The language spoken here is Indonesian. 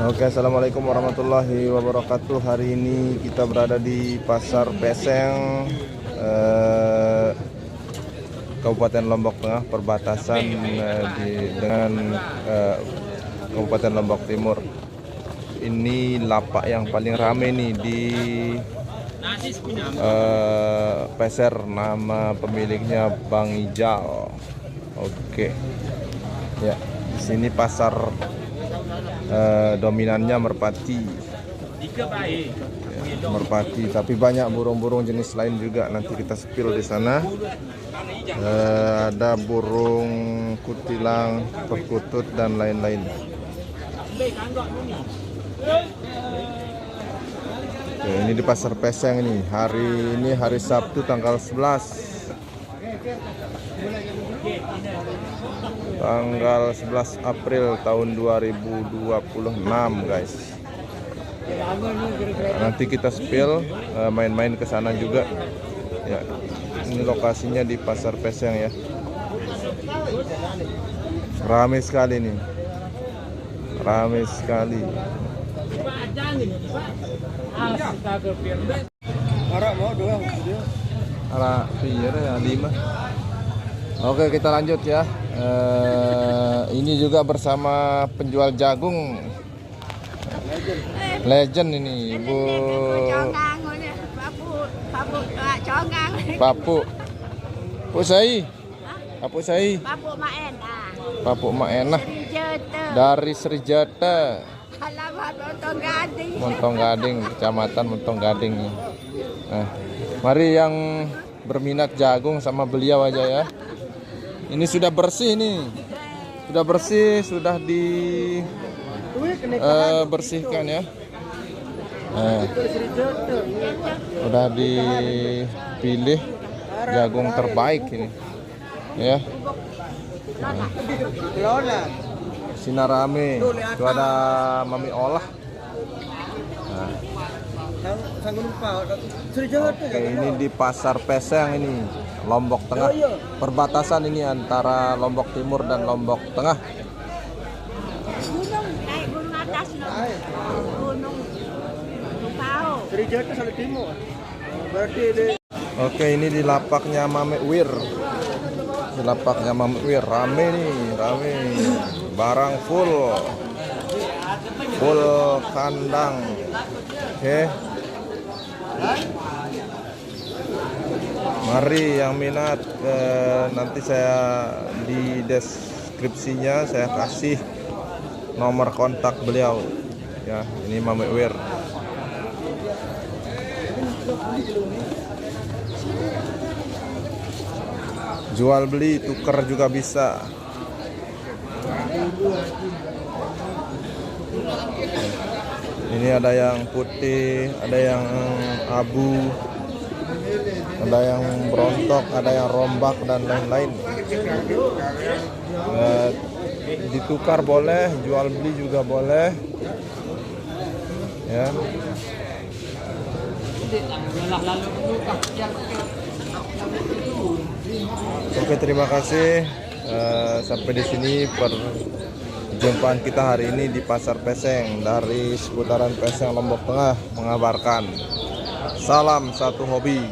Oke, assalamualaikum warahmatullahi wabarakatuh. Hari ini kita berada di Pasar Peseng, Kabupaten Lombok Tengah, perbatasan dengan Kabupaten Lombok Timur. Ini lapak yang paling rame nih di Peser. Nama pemiliknya Bang Ijal. Oke, ya, di sini pasar dominannya merpati, ya, merpati. Tapi banyak burung-burung jenis lain juga. Nanti kita spill di sana. Ada burung kutilang, perkutut dan lain-lain. Oke, ini di Pasar Peseng ini. Hari ini hari Sabtu tanggal 11. Tanggal 11 April tahun 2026, guys. Nanti kita spill main-main ke sana juga. Ya, ini lokasinya di Pasar Peseng ya. Ramai sekali nih. Ramai sekali. Arah ya 5. Oke, kita lanjut ya. Ini juga bersama penjual jagung legend ini, Ibu Papu Pusai. Papu Maenah dari Srijata, Montong Gading, Kecamatan Montong Gading. Nah, mari yang berminat jagung sama beliau aja ya. Ini sudah bersih nih, sudah bersih, sudah dibersihkan ya. Sudah dipilih jagung terbaik ini, ya. Sinar rame, itu ada mami olah. Oke, ini di Pasar Peseng ini, Lombok Tengah, perbatasan ini antara Lombok Timur dan Lombok Tengah. Oke, ini di lapaknya Mame Wir. Di lapaknya Mame Wir rame nih, rame. Barang full kandang. Oke. Mari yang minat, nanti saya di deskripsinya saya kasih nomor kontak beliau ya. Ini Mame Wir. Jual beli, tukar juga bisa. Ini ada yang putih, ada yang abu, ada yang berontok, ada yang rombak dan lain-lain. Ditukar boleh, jual beli juga boleh ya. Oke, terima kasih. Sampai di sini perjumpaan kita hari ini di Pasar Peseng. Dari seputaran Peseng Lombok Tengah mengabarkan. Salam satu hobi.